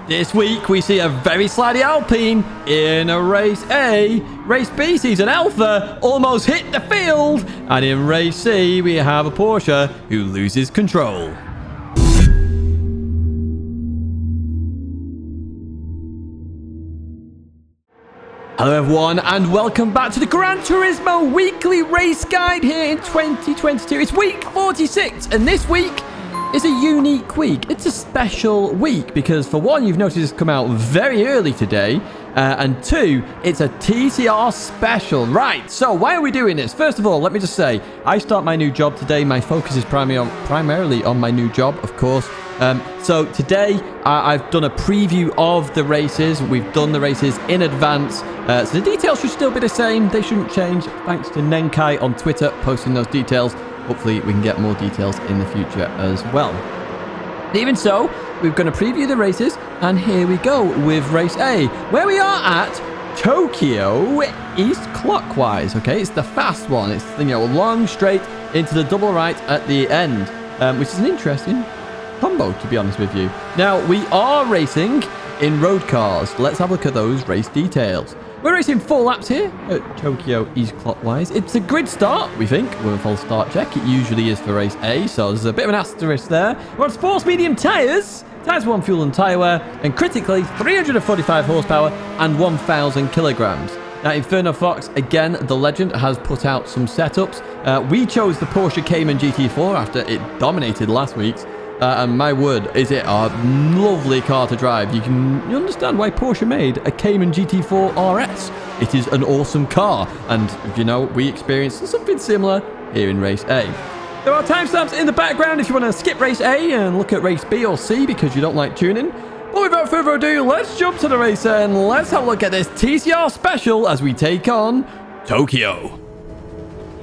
This week, we see a very slidey Alpine in a Race A. Race B sees an Alpha almost hit the field. And in Race C, we have a Porsche who loses control. Hello everyone, and welcome back to the Gran Turismo weekly race guide here in 2022. It's week 46, and this week is a unique week. It's a special week because, for one, you've noticed it's come out very early today, and two, it's a TCR special. Right, so why are we doing this? First of all, let me just say, I start my new job today. My focus is primarily on my new job, of course. So today, I've done a preview of the races. We've done the races in advance. So the details should still be the same. They shouldn't change. Thanks to Nenkai on Twitter posting those details. Hopefully, we can get more details in the future as well. Even so, we're going to preview the races. And here we go with Race A, where we are at Tokyo east clockwise. Okay, it's the fast one. It's, long straight into the double right at the end, which is an interesting combo, to be honest with you. Now, we are racing in road cars. Let's have a look at those race details. We're racing 4 laps here at Tokyo east clockwise. It's a grid start, we think, with a full start check. It usually is for Race A, so there's a bit of an asterisk there. We're on sports medium tyres. Tyres 1 fuel and tyre wear, and critically 345 horsepower and 1,000 kilograms. Now, Inferno Fox, again, the legend, has put out some setups. We chose the Porsche Cayman GT4 after it dominated last week's. And my word, is it a lovely car to drive. You understand why Porsche made a Cayman GT4 RS. It is an awesome car. And, we experienced something similar here in Race A. There are timestamps in the background if you want to skip Race A and look at Race B or C because you don't like tuning. But without further ado, let's jump to the race and let's have a look at this TCR special as we take on Tokyo.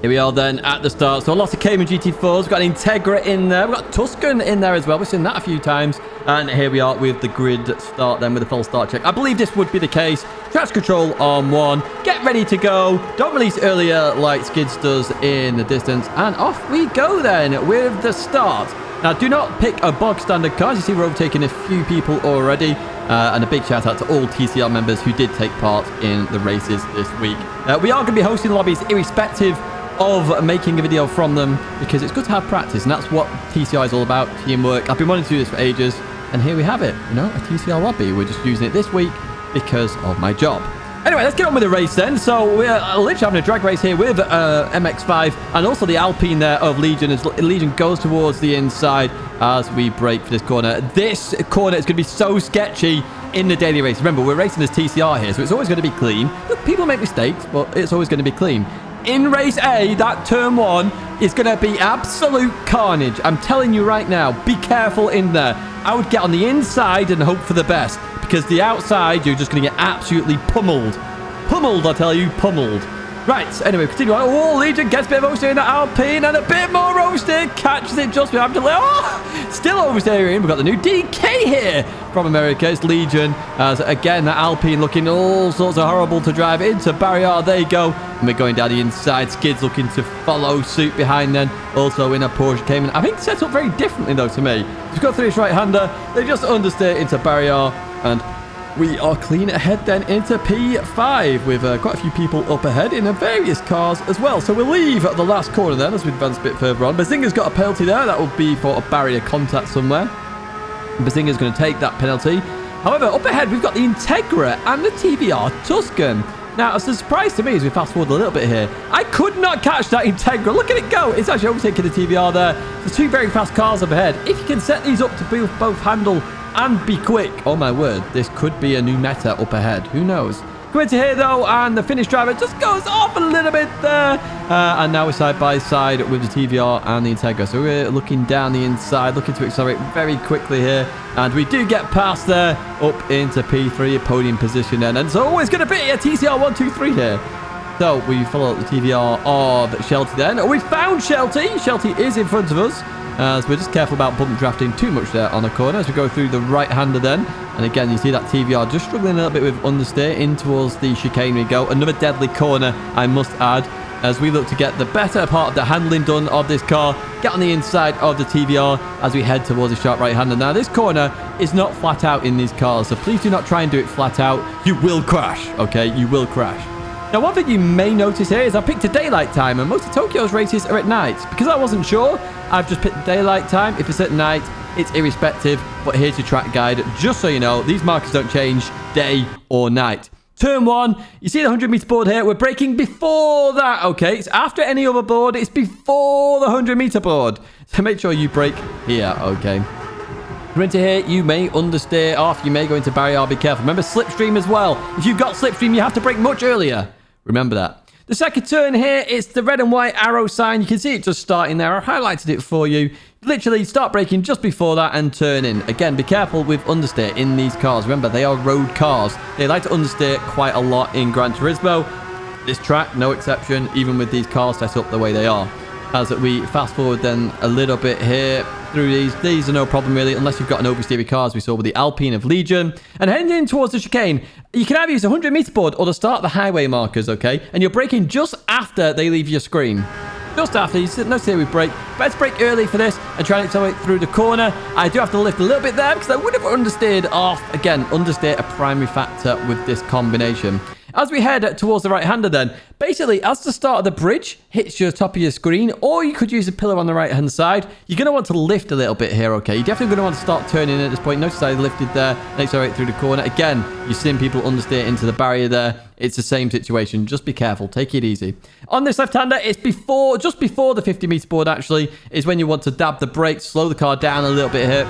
Here we are then at the start. So lots of Cayman GT4s. We've got an Integra in there. We've got Tuscan in there as well. We've seen that a few times. And here we are with the grid start then with a full start check. I believe this would be the case. Traction control on 1. Get ready to go. Don't release earlier like Skids does in the distance. And off we go then with the start. Now, do not pick a bog standard car. As you see, we're overtaking a few people already. And a big shout out to all TCR members who did take part in the races this week. We are going to be hosting lobbies irrespective of making a video from them because it's good to have practice, and that's what TCR is all about, teamwork. I've been wanting to do this for ages, and here we have it, a TCR lobby. We're just using it this week because of my job. Anyway, let's get on with the race then. So we're literally having a drag race here with MX-5 and also the Alpine there of Legion as Legion goes towards the inside as we brake for this corner. This corner is going to be so sketchy in the daily race. Remember, we're racing as TCR here, so it's always going to be clean. Look, people make mistakes, but it's always going to be clean. In Race A, that turn 1 is going to be absolute carnage. I'm telling you right now, be careful in there. I would get on the inside and hope for the best because the outside, you're just going to get absolutely pummeled. Pummeled, I tell you, pummeled. Right, anyway, continue on. Oh, Legion gets a bit of oversteering in that Alpine and a bit more oversteer. Catches it just behind. Still oversteering. We've got the new DK here from America. It's Legion. As again, that Alpine looking all sorts of horrible to drive into barrier. There you go. And we're going down the inside. Skids looking to follow suit behind then. Also in a Porsche Cayman. I think set up very differently though to me. He's got through his right-hander. They just understeer into barrier and we are clean ahead then into P5 with quite a few people up ahead in various cars as well. So we'll leave at the last corner then as we advance a bit further on. Bazinga's got a penalty there. That will be for a barrier contact somewhere. Bazinga's going to take that penalty. However, up ahead we've got the Integra and the TVR Tuscan. Now, it's a surprise to me as we fast forward a little bit here. I could not catch that Integra. Look at it go. It's actually overtaking the TVR there. There's 2 very fast cars up ahead. If you can set these up to both handle and be quick. Oh my word, this could be a new meta up ahead. Who knows? Come into here though, and the Finnish driver just goes off a little bit there. And now we're side by side with the TVR and the Integra. So we're looking down the inside, looking to accelerate very quickly here. And we do get past there, up into P3, a podium position then. And it's always going to be a TCR 1, 2, 3 here. So we follow the TVR of Shelty then. Oh, we found Shelty. Shelty is in front of us. So we're just careful about bump drafting too much there on the corner as we go through the right-hander then. And again, you see that TVR just struggling a little bit with understeer in towards the chicane we go. Another deadly corner, I must add. as we look to get the better part of the handling done of this car, get on the inside of the TVR as we head towards the sharp right-hander. Now, this corner is not flat out in these cars, so please do not try and do it flat out. You will crash, okay? You will crash. Now, one thing you may notice here is I picked a daylight time, and most of Tokyo's races are at night. Because I wasn't sure, I've just picked the daylight time. If it's at night, it's irrespective. But here's your track guide, just so you know, these markers don't change day or night. Turn 1, you see the 100-meter board here? We're braking before that, okay? It's after any other board. It's before the 100-meter board. So make sure you brake here, okay? Come into here, you may understeer off. You may go into barrier. Be careful. Remember slipstream as well. If you've got slipstream, you have to brake much earlier. Remember that. The second turn here, it's the red and white arrow sign. You can see it just starting there. I highlighted it for you. Literally start braking just before that and turn in. Again, be careful with understeer in these cars. Remember, they are road cars. They like to understeer quite a lot in Gran Turismo. This track, no exception, even with these cars set up the way they are. As we fast forward then a little bit here through these are no problem really, unless you've got an oversteery car, as we saw with the Alpine of Legion. And heading in towards the chicane, you can either use the 100-meter board or to start the highway markers, okay? And you're braking just after they leave your screen. Just after. You notice here we brake. Let's brake early for this and try and accelerate through the corner. I do have to lift a little bit there because I would have understeered off. Again, understeer a primary factor with this combination. As we head towards the right-hander then, basically, as the start of the bridge hits your top of your screen, or you could use a pillar on the right-hand side, you're going to want to lift a little bit here, okay? You're definitely going to want to start turning in at this point. Notice I lifted there and accelerate through the corner. Again, you're seeing people understeer into the barrier there. It's the same situation. Just be careful. Take it easy. On this left-hander, it's just before the 50-meter board, actually, is when you want to dab the brakes, slow the car down a little bit here.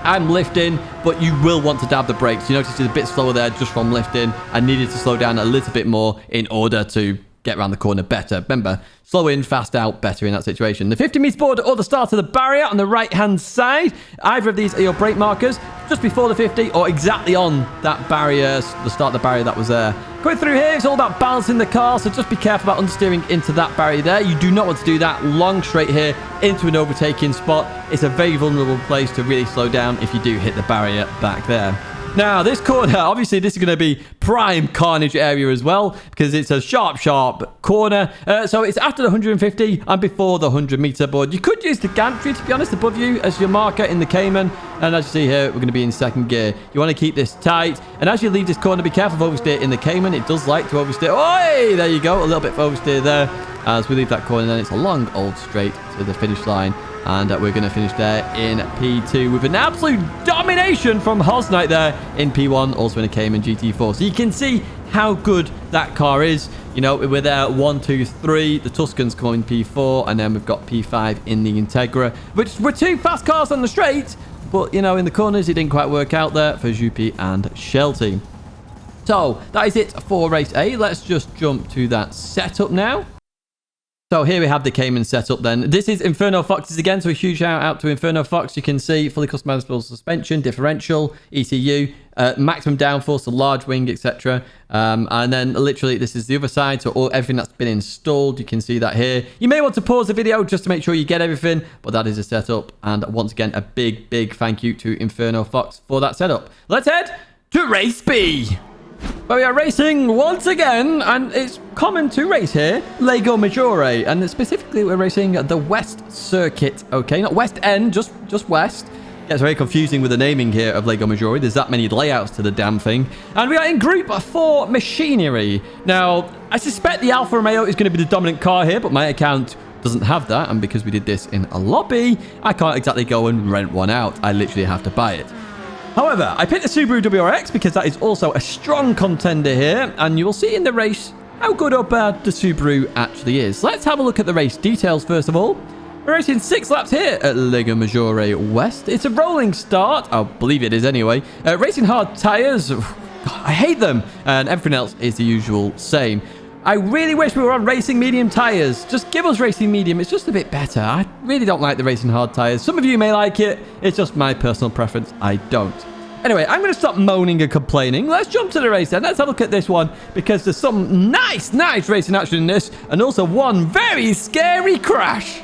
I'm lifting, but you will want to dab the brakes. You notice it's a bit slower there just from lifting. I needed to slow down a little bit more in order to get around the corner better. Remember, slow in, fast out, better in that situation. The 50-meter board or the start of the barrier on the right-hand side. Either of these are your brake markers just before the 50 or exactly on that barrier, the start of the barrier that was there. Going through here, it's all about balancing the car, so just be careful about understeering into that barrier there. You do not want to do that long straight here into an overtaking spot. It's a very vulnerable place to really slow down if you do hit the barrier back there. Now, this corner, obviously, this is going to be prime carnage area as well because it's a sharp corner. So it's after the 150 and before the 100-meter board. You could use the gantry, to be honest, above you as your marker in the Cayman. And as you see here, we're going to be in second gear. You want to keep this tight. And as you leave this corner, be careful of oversteer in the Cayman. It does like to oversteer. Oi! There you go. A little bit of oversteer there. As we leave that corner, then it's a long old straight to the finish line. And we're going to finish there in P2 with an absolute domination from Hosnight there in P1, also in a Cayman GT4. So you can see how good that car is. You know, we're there 1, 2, 3. The Tuscans come in P4, and then we've got P5 in the Integra, which were two fast cars on the straight. But, you know, in the corners, it didn't quite work out there for Juppie and Shelty. So that is it for race A. Let's just jump to that setup now. So here we have the Cayman setup then. This is Inferno Foxes again, so a huge shout out to Inferno Fox. You can see fully customizable suspension, differential, ECU, maximum downforce, a large wing, etc. And then literally this is the other side, so everything that's been installed, you can see that here. You may want to pause the video just to make sure you get everything, but that is a setup. And once again, a big thank you to Inferno Fox for that setup. Let's head to race B. But we are racing once again, and it's common to race here, Lago Maggiore, and specifically we're racing the West Circuit, okay? Not West End, just West. Gets very confusing with the naming here of Lago Maggiore. There's that many layouts to the damn thing. And we are in Group 4 Machinery. Now, I suspect the Alfa Romeo is going to be the dominant car here, but my account doesn't have that, and because we did this in a lobby, I can't exactly go and rent one out. I literally have to buy it. However, I picked the Subaru WRX because that is also a strong contender here, and you will see in the race how good or bad the Subaru actually is. Let's have a look at the race details first of all. We're racing 6 laps here at Lago Maggiore West. It's a rolling start. I believe it is anyway. Racing hard tyres. I hate them. And everything else is the usual same. I really wish we were on racing medium tyres. Just give us racing medium. It's just a bit better. I really don't like the racing hard tyres. Some of you may like it. It's just my personal preference. I don't. Anyway, I'm going to stop moaning and complaining. Let's jump to the race then. Let's have a look at this one because there's some nice racing action in this and also one very scary crash.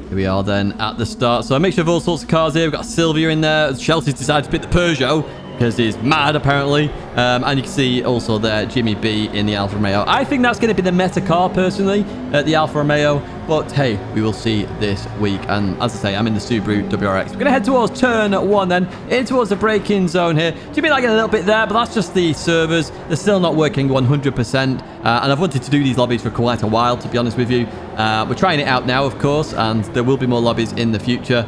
Here we are then at the start. So a mixture of all sorts of cars here. We've got Sylvia in there. Chelsea's decided to pick the Peugeot because he's mad apparently. And you can see also there Jimmy B in the Alfa Romeo. I think that's going to be the meta car personally at the Alfa Romeo, but hey, we will see this week. And as I say, I'm in the Subaru WRX. We're going to head towards turn 1 then, in towards the braking zone here. Jimmy lagging a little bit there, but that's just the servers. They're still not working 100%. And I've wanted to do these lobbies for quite a while, to be honest with you. We're trying it out now, of course, and there will be more lobbies in the future.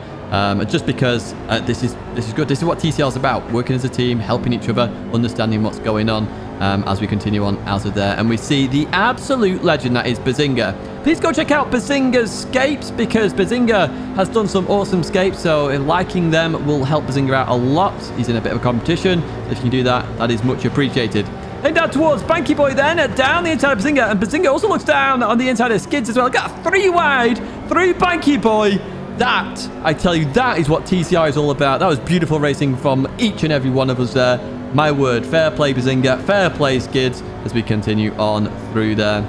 Just because this is good. This is what TCR is about. Working as a team, helping each other, understanding what's going on as we continue on out of there. And we see the absolute legend that is Bazinga. Please go check out Bazinga's scapes because Bazinga has done some awesome scapes. So liking them will help Bazinga out a lot. He's in a bit of a competition. So if you can do that, that is much appreciated. Head down towards Banky Boy then, down the inside of Bazinga. And Bazinga also looks down on the inside of Skids as well. Got 3 wide through Banky Boy. That, I tell you, that is what TCR is all about. That was beautiful racing from each and every one of us there. My word, fair play Bazinga, fair play Skids as we continue on through there.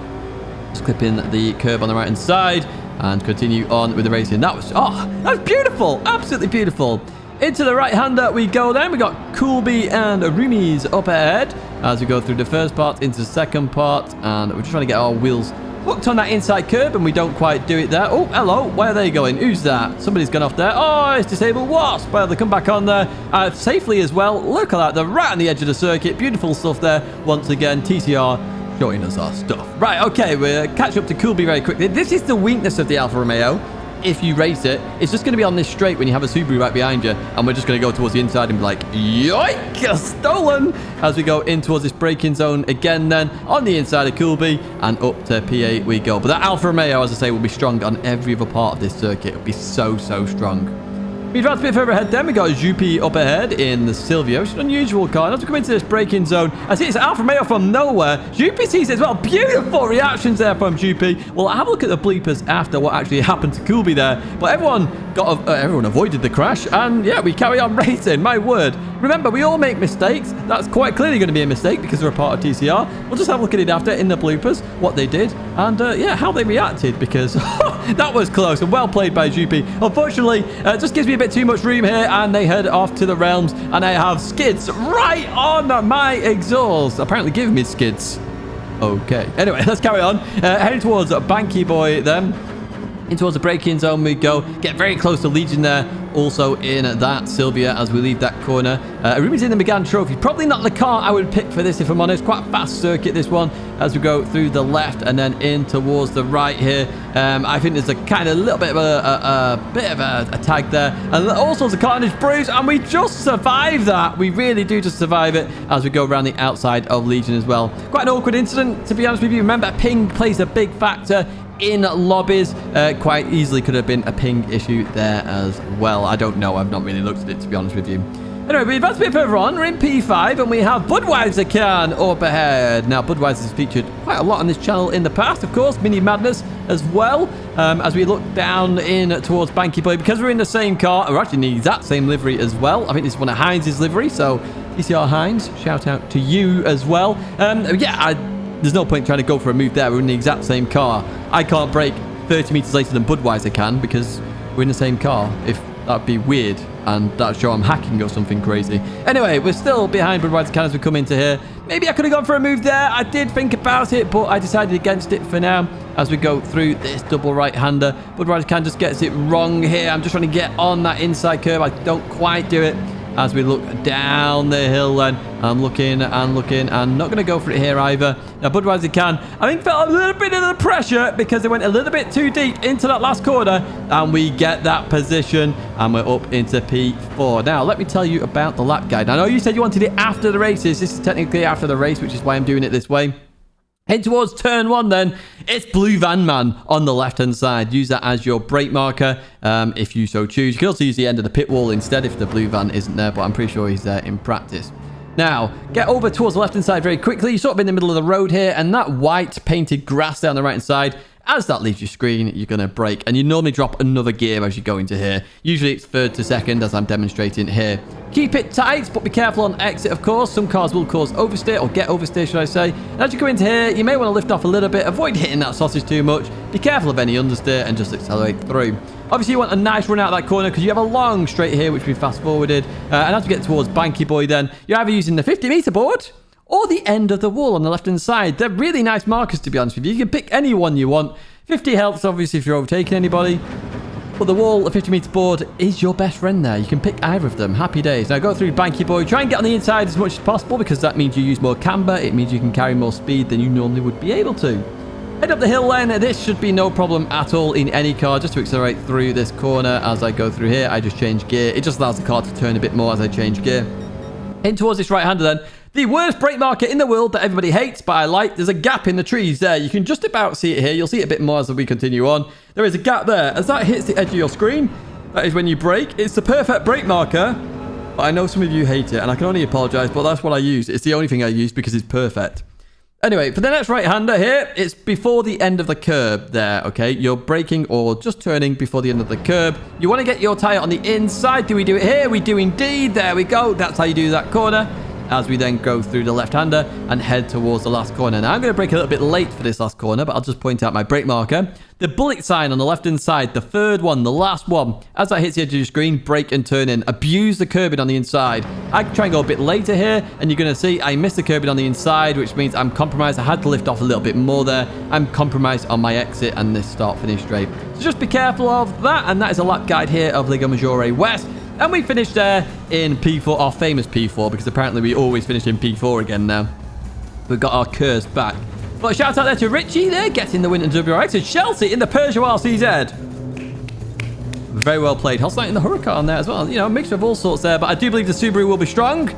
Just clipping the curb on the right hand side and continue on with the racing. That was beautiful, absolutely beautiful. Into the right-hander we go then. We got Coolby and Rumies up ahead as we go through the first part into the second part. And we're just trying to get our wheels hooked on that inside curb, and we don't quite do it there. Oh, hello. Where are they going? Who's that? Somebody's gone off there. Oh, it's Disabled Wasp. Well, they come back on there safely as well. Look at that. They're right on the edge of the circuit. Beautiful stuff there. Once again, TCR showing us our stuff. Right, okay. We'll catch up to Coolby very quickly. This is the weakness of the Alfa Romeo. If you race it, it's just going to be on this straight when you have a Subaru right behind you, and we're just going to go towards the inside and be like, yoink, stolen, as we go in towards this braking zone again then, on the inside of Coolby, and up to P8 we go. But that Alfa Romeo, as I say, will be strong on every other part of this circuit. It'll be so strong. We advance a bit further ahead then. We got Juppie up ahead in the Silvio. It's an unusual car. As we come into this braking zone, I see it's Alfa Romeo from nowhere. Juppie sees it as well. Beautiful reactions there from Juppie. Well, I'll have a look at the bloopers after what actually happened to Coolby there. But everyone avoided the crash. And yeah, we carry on racing. My word. Remember, we all make mistakes. That's quite clearly going to be a mistake because they're a part of TCR. We'll just have a look at it after in the bloopers, what they did, and yeah, how they reacted, because that was close and well played by Juppie. Unfortunately, it just gives me a bit too much room here, and they head off to the realms, and I have Skids right on my exhaust. Apparently giving me Skids. Okay. Anyway, let's carry on. Heading towards Banky Boy then. In towards the braking zone we go. Get very close to Legion there. Also in that Sylvia as we leave that corner. Ruby's in the Megane Trophy. Probably not the car I would pick for this if I'm honest. Quite a fast circuit this one as we go through the left and then in towards the right here. I think there's a kind of little bit of a tag there. And all sorts of carnage brews, and we just survive that. We really do just survive it as we go around the outside of Legion as well. Quite an awkward incident, to be honest with you. Remember, ping plays a big factor in lobbies. Quite easily could have been a ping issue there as well. I don't know. I've not really looked at it, to be honest with you. Anyway, we advance a bit further on. We're in P5 and we have Budweiser can up ahead. Now, Budweiser's featured quite a lot on this channel in the past, of course. Mini Madness as well. As we look down in towards Banky Boy, because we're in the same car, we're actually in the exact same livery as well. I think this is one of Heinz's livery, so TCR Heinz, shout out to you as well. There's no point trying to go for a move there. We're in the exact same car. I can't brake 30 meters later than Budweiser can because we're in the same car. If that'd be weird, and that'd show I'm hacking or something crazy. Anyway, we're still behind Budweiser can as we come into here. Maybe I could have gone for a move there. I did think about it, but I decided against it for now as we go through this double right-hander. Budweiser can just gets it wrong here. I'm just trying to get on that inside curve. I don't quite do it. As we look down the hill then, I'm looking and not going to go for it here either. Now Budweiser can, I think, felt a little bit of the pressure because they went a little bit too deep into that last corner, and we get that position and we're up into P4. Now let me tell you about the lap guide. I know you said you wanted it after the races. This is technically after the race, which is why I'm doing it this way. Head towards turn 1 then. It's Blue Van Man on the left-hand side. Use that as your brake marker if you so choose. You can also use the end of the pit wall instead if the blue van isn't there, but I'm pretty sure he's there in practice. Now, get over towards the left-hand side very quickly. You're sort of in the middle of the road here, and that white painted grass down the right-hand side, as that leaves your screen, you're going to brake, and you normally drop another gear as you go into here. Usually it's third to second, as I'm demonstrating here. Keep it tight, but be careful on exit, of course. Some cars will cause oversteer, or get oversteer, should I say. And as you go into here, you may want to lift off a little bit. Avoid hitting that sausage too much. Be careful of any understeer, and just accelerate through. Obviously, you want a nice run out of that corner because you have a long straight here, which we fast-forwarded. And as we get towards Banky Boy then, you're either using the 50-meter board or the end of the wall on the left-hand side. They're really nice markers, to be honest with you. You can pick any one you want. 50 health, obviously, if you're overtaking anybody. But the wall, the 50-meter board, is your best friend there. You can pick either of them. Happy days. Now go through Banky Boy. Try and get on the inside as much as possible because that means you use more camber. It means you can carry more speed than you normally would be able to. Head up the hill then. This should be no problem at all in any car. Just to accelerate through this corner as I go through here, I just change gear. It just allows the car to turn a bit more as I change gear. In towards this right-hander then. The worst brake marker in the world that everybody hates, but I like. There's a gap in the trees there. You can just about see it here. You'll see it a bit more as we continue on. There is a gap there. As that hits the edge of your screen, that is when you brake. It's the perfect brake marker, but I know some of you hate it, and I can only apologize, but that's what I use. It's the only thing I use because it's perfect. Anyway, for the next right-hander here, it's before the end of the curb there, okay? You're braking or just turning before the end of the curb. You want to get your tyre on the inside. Do we do it here? We do indeed. There we go. That's how you do that corner. As we then go through the left-hander and head towards the last corner. Now, I'm going to brake a little bit late for this last corner, but I'll just point out my brake marker. The bullet sign on the left-hand side, the third one, the last one. As that hits the edge of your screen, brake and turn in. Abuse the curbing on the inside. I try and go a bit later here, and you're going to see I missed the curbing on the inside, which means I'm compromised. I had to lift off a little bit more there. I'm compromised on my exit and this start-finish straight. So just be careful of that, and that is a lap guide here of Liga Maggiore West. And we finished there in P4, our famous P4, because apparently we always finish in P4 again now. We've got our curse back. But shout out there to Richie there, getting the win in WRX, and Chelsea in the Peugeot RCZ. Very well played. Hostlight in the Huracan there as well. You know, a mixture of all sorts there. But I do believe the Subaru will be strong,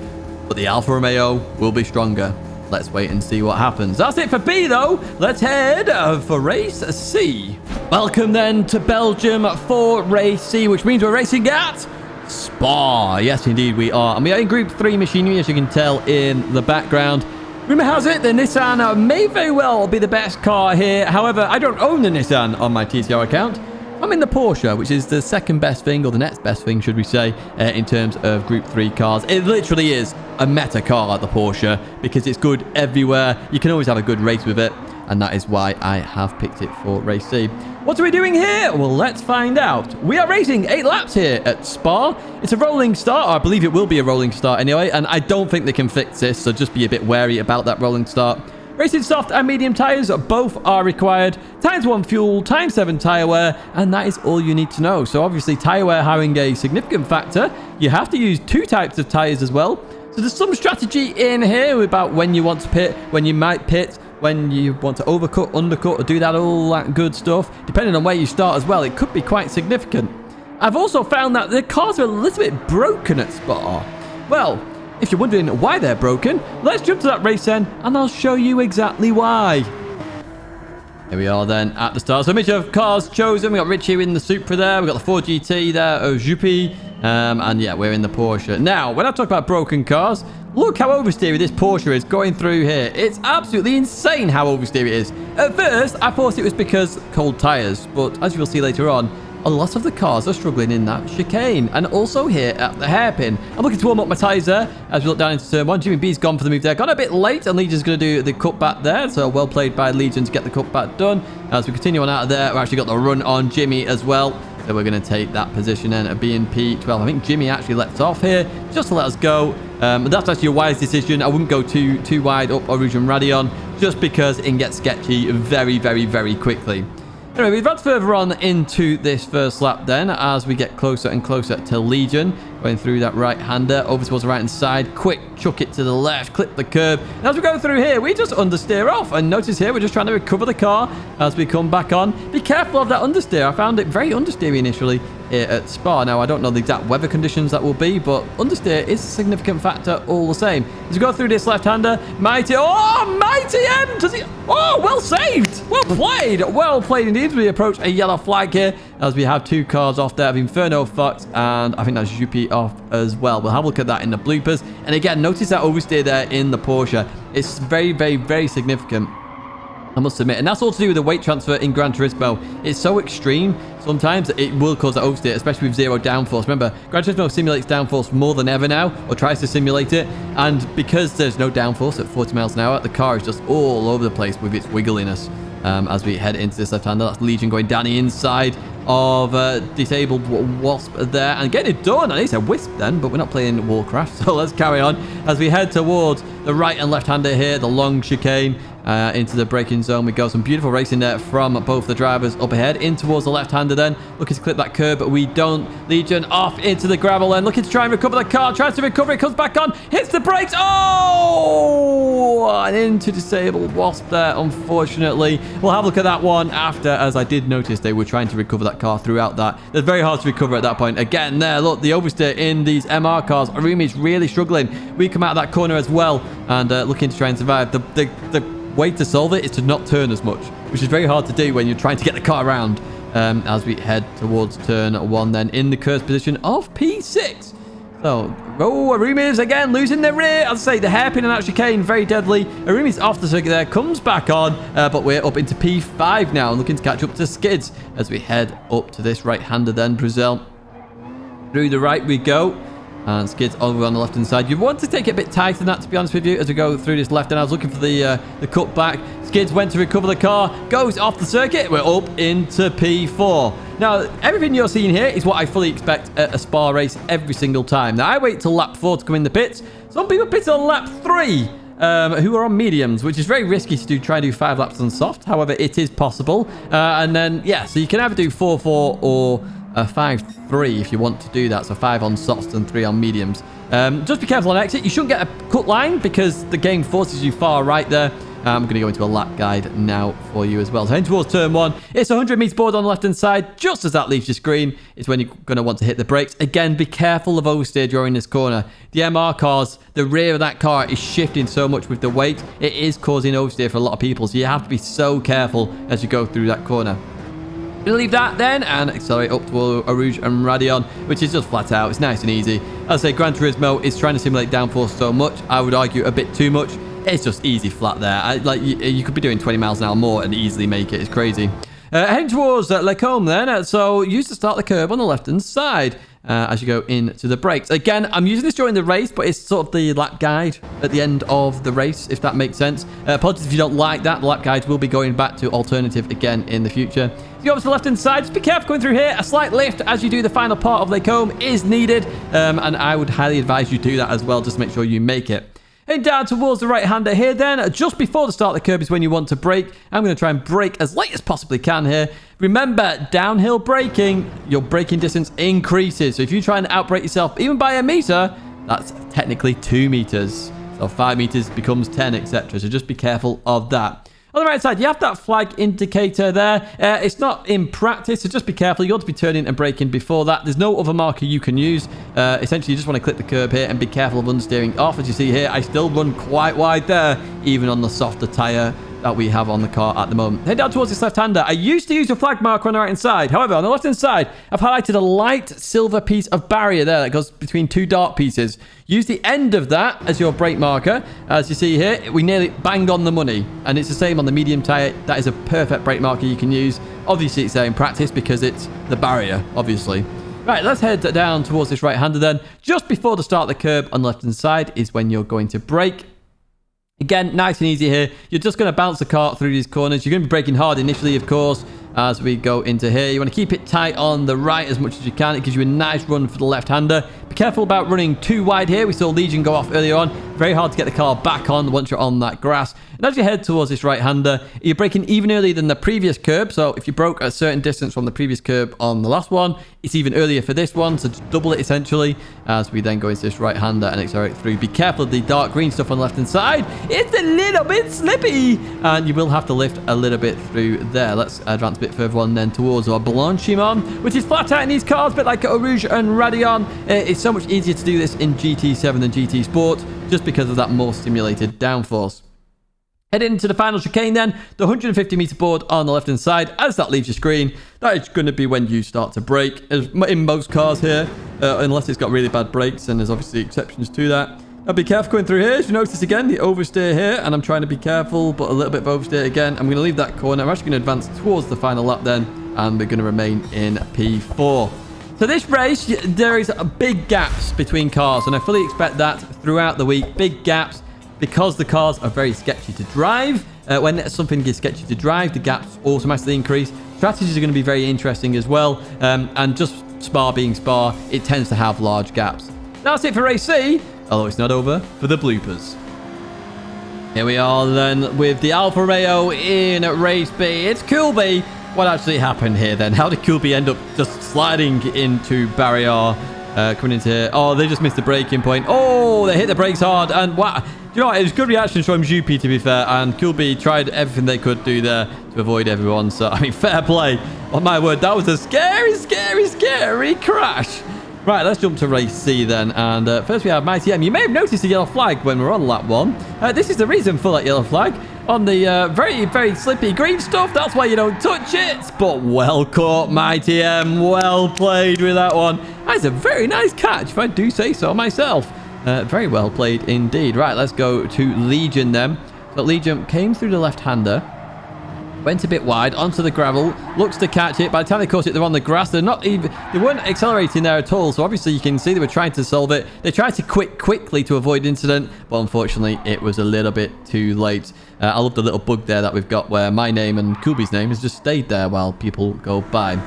but the Alfa Romeo will be stronger. Let's wait and see what happens. That's it for B, though. Let's head for race C. Welcome then to Belgium for race C, which means we're racing at Spa. Yes, indeed we are. And we are in Group 3 machinery, as you can tell in the background. Rumour has it the Nissan may very well be the best car here. However, I don't own the Nissan on my TCR account. I'm in the Porsche, which is the second best thing, or the next best thing, should we say, in terms of Group 3 cars. It literally is a meta car, the Porsche, because it's good everywhere. You can always have a good race with it. And that is why I have picked it for race C. What are we doing here? Well, let's find out. We are racing 8 laps here at Spa. It's a rolling start, or I believe it will be a rolling start anyway, and I don't think they can fix this, so just be a bit wary about that rolling start. Racing soft and medium tyres, both are required. Times 1 fuel, times 7 tyre wear, and that is all you need to know. So obviously tyre wear having a significant factor. You have to use 2 types of tyres as well. So there's some strategy in here about when you want to pit, when you might pit, when you want to overcut, undercut, or do that, all that good stuff. Depending on where you start as well, it could be quite significant. I've also found that the cars are a little bit broken at Spa. Well, if you're wondering why they're broken, let's jump to that race then, and I'll show you exactly why. Here we are then at the start. So a mixture of cars chosen. We got Richie in the Supra there. We got the 4GT there, Ojupi. And yeah, we're in the Porsche. Now, when I talk about broken cars, look how oversteery this Porsche is going through here. It's absolutely insane how oversteery it is. At first, I thought it was because cold tyres, but as you'll see later on, a lot of the cars are struggling in that chicane, and also here at the hairpin. I'm looking to warm up my tyres there as we look down into turn 1. Jimmy B's gone for the move there. Gone a bit late, and Legion's going to do the cutback there, so well played by Legion to get the cutback done. As we continue on out of there, we've actually got the run on Jimmy as well. So we're going to take that position then at B&P 12. I think Jimmy actually lets off here just to let us go. That's actually a wise decision. I wouldn't go too wide up Origin Radion just because it can get sketchy very, very, very quickly. Anyway, we've advanced further on into this first lap then as we get closer and closer to Legion. Going through that right-hander, over towards the right-hand side. Quick, chuck it to the left, clip the curb. And as we go through here, we just understeer off. And notice here, we're just trying to recover the car as we come back on. Be careful of that understeer. I found it very understeery initially here at Spa. Now, I don't know the exact weather conditions that will be, but understeer is a significant factor all the same. As we go through this left-hander, Mighty... Oh, Mighty M! Does he... Oh, well saved! Well played! Well played indeed. We approach a yellow flag here as we have 2 cars off there of Inferno Fox, and I think that's Juppie off as well. We'll have a look at that in the bloopers. And again, notice that oversteer there in the Porsche. It's very, very, very significant, I must admit. And that's all to do with the weight transfer in Gran Turismo. It's so extreme, sometimes it will cause that oversteer, especially with 0 downforce. Remember, Gran Turismo simulates downforce more than ever now, or tries to simulate it. And because there's no downforce at 40 miles an hour, the car is just all over the place with its wiggliness. As we head into this left-hander, that's Legion going down the inside. of disabled wasp there and getting it done. I think it's a wisp then, but we're not playing Warcraft, so let's carry on as we head towards the right and left-hander here, the long chicane. Into the braking zone we go. Some beautiful racing there from both the drivers up ahead. In towards the left-hander then. Looking to clip that curb, but we don't. Legion off into the gravel then. Looking to try and recover the car. Tries to recover it. Comes back on. Hits the brakes. Oh! And into disabled wasp there, unfortunately. We'll have a look at that one after, as I did notice they were trying to recover that car throughout that. It's very hard to recover at that point. Again, there, look, the oversteer in these MR cars. Arumi's really struggling. We come out of that corner as well and looking to try and survive. The way to solve it is to not turn as much, which is very hard to do when you're trying to get the car around as we head towards turn 1 then in the cursed position of P6. So, Arumi's again losing their rear. I'd say the hairpin and that chicane, very deadly. Arumi's off the circuit there, comes back on, but we're up into P5 now, looking to catch up to Skids as we head up to this right-hander then, Brazil. Through the right we go. And Skids over on the left-hand side. You want to take it a bit tighter than that, to be honest with you, as we go through this left. And I was looking for the cut back. Skids went to recover the car. Goes off the circuit. We're up into P4. Now, everything you're seeing here is what I fully expect at a Spa race every single time. Now, I wait till lap 4 to come in the pits. Some people pit on lap 3. Who are on mediums, which is very risky to try and do 5 laps on soft. However, it is possible. And then, yeah, so you can either do 4-4 or 5-3 if you want to do that. So 5 on softs and 3 on mediums. Just be careful on exit. You shouldn't get a cut line because the game forces you far right there. I'm going to go into a lap guide now for you as well. So heading towards turn 1. It's a 100-meter board on the left-hand side. Just as that leaves your screen is when you're going to want to hit the brakes. Again, be careful of oversteer during this corner. The MR cars, the rear of that car is shifting so much with the weight. It is causing oversteer for a lot of people. So you have to be so careful as you go through that corner. We'll leave that then and accelerate up to Arouge and Radion, which is just flat out. It's nice and easy. As I say, Gran Turismo is trying to simulate downforce so much. I would argue a bit too much. It's just easy flat there. You could be doing 20 miles an hour more and easily make it. It's crazy. Heading towards Lago then. So use to start the curb on the left-hand side as you go into the brakes. Again, I'm using this during the race, but it's sort of the lap guide at the end of the race, if that makes sense. Apologies if you don't like that. The lap guides will be going back to alternative again in the future. So you go over to the left-hand side. Just be careful going through here. A slight lift as you do the final part of Lago is needed. And I would highly advise you do that as well, just to make sure you make it. Heading down towards the right-hander here then. Just before the start of the curb is when you want to brake. I'm going to try and brake as late as possibly can here. Remember, downhill braking, your braking distance increases. So if you try and outbrake yourself even by a meter, that's technically 2 meters. So 5 meters becomes 10, etc. So just be careful of that. On the right side, you have that flag indicator there. It's not in practice, so just be careful. You want to be turning and braking before that. There's no other marker you can use. Essentially, you just want to clip the curb here and be careful of understeering off. As you see here, I still run quite wide there, even on the softer tyre that we have on the car at the moment. Head down towards this left-hander. I used to use the flag marker on the right-hand side. However, on the left-hand side, I've highlighted a light silver piece of barrier there that goes between 2 dark pieces. Use the end of that as your brake marker. As you see here, we nearly bang on the money. And it's the same on the medium tyre. That is a perfect brake marker you can use. Obviously, it's there in practice because it's the barrier, obviously. Right, let's head down towards this right-hander then. Just before the start of the curb on the left-hand side is when you're going to brake. Again, nice and easy here. You're just going to bounce the car through these corners. You're going to be braking hard initially, of course, as we go into here. You want to keep it tight on the right as much as you can. It gives you a nice run for the left-hander. Be careful about running too wide here. We saw Legion go off earlier on. Very hard to get the car back on once you're on that grass. And as you head towards this right-hander, you're braking even earlier than the previous curb. So if you broke a certain distance from the previous curb on the last one, it's even earlier for this one. So just double it essentially as we then go into this right-hander and accelerate through. Be careful of the dark green stuff on the left-hand side. It's a little bit slippy and you will have to lift a little bit through there. Let's advance a bit further on then towards our Blanchimon, which is flat out in these cars, a bit like Rouge and Radion. It's so much easier to do this in GT7 than GT Sport just because of that more stimulated downforce. Heading into the final chicane then, the 150-meter board on the left-hand side. As that leaves your screen, that is going to be when you start to brake. As in most cars here, unless it's got really bad brakes, and there's obviously exceptions to that. Now be careful going through here. As you notice again, the oversteer here, and I'm trying to be careful, but a little bit of oversteer again. I'm going to leave that corner. I'm actually going to advance towards the final lap then, and we're going to remain in P4. So this race, there is big gaps between cars, and I fully expect that throughout the week. Big gaps. Because the cars are very sketchy to drive, when something is sketchy to drive, the gaps automatically increase. Strategies are going to be very interesting as well. And just Spa being Spa, it tends to have large gaps. That's it for race C, although it's not over for the bloopers. Here we are then with the Alfa Romeo in race B. It's Coolby. What actually happened here then? How did Coolby end up just sliding into barrier? Coming into here. Oh, they just missed the braking point. Oh, they hit the brakes hard. And wow. Do you know what? It was good reaction from Juppie, to be fair. And Coolby tried everything they could do there to avoid everyone. So, I mean, fair play. On my word, that was a scary crash. Right, let's jump to race C then. And first we have Mighty M. You may have noticed the yellow flag when we're on lap 1. This is the reason for that yellow flag. On the very slippy green stuff, that's why you don't touch it. But well caught, Mighty M. Well played with that one. That's a very nice catch, if I do say so myself. Very well played indeed. Right, let's go to Legion then. So Legion came through the left-hander. Went a bit wide onto the gravel, looks to catch it. By the time they caught it, they're on the grass. They weren't accelerating there at all. So obviously you can see they were trying to solve it. They tried to quit quickly to avoid incident, but unfortunately it was a little bit too late. I love the little bug there that we've got where my name and Coolby's name has just stayed there while people go by.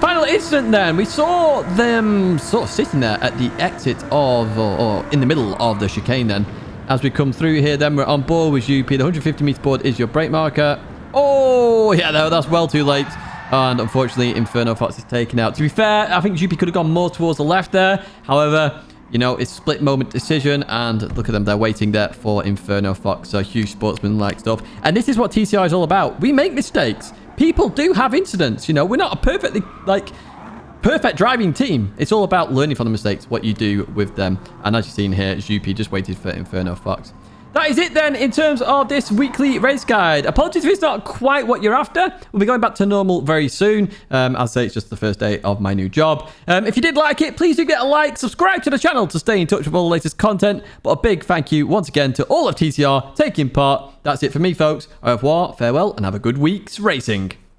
Final incident then. We saw them sort of sitting there at the exit of, or in the middle of the chicane then. As we come through here then, we're on board with UP. The 150 meter board is your brake marker. Oh, yeah, no, that's well too late. And unfortunately, Inferno Fox is taken out. To be fair, I think GP could have gone more towards the left there. However, you know, it's split moment decision. And look at them. They're waiting there for Inferno Fox. So huge sportsman-like stuff. And this is what TCR is all about. We make mistakes. People do have incidents. You know, we're not a perfect driving team. It's all about learning from the mistakes, what you do with them. And as you've seen here, GP just waited for Inferno Fox. That is it then in terms of this weekly race guide. Apologies if it's not quite what you're after. We'll be going back to normal very soon. I'll say it's just the first day of my new job. If you did like it, please do get a like. Subscribe to the channel to stay in touch with all the latest content. But a big thank you once again to all of TCR taking part. That's it for me, folks. Au revoir, farewell, and have a good week's racing.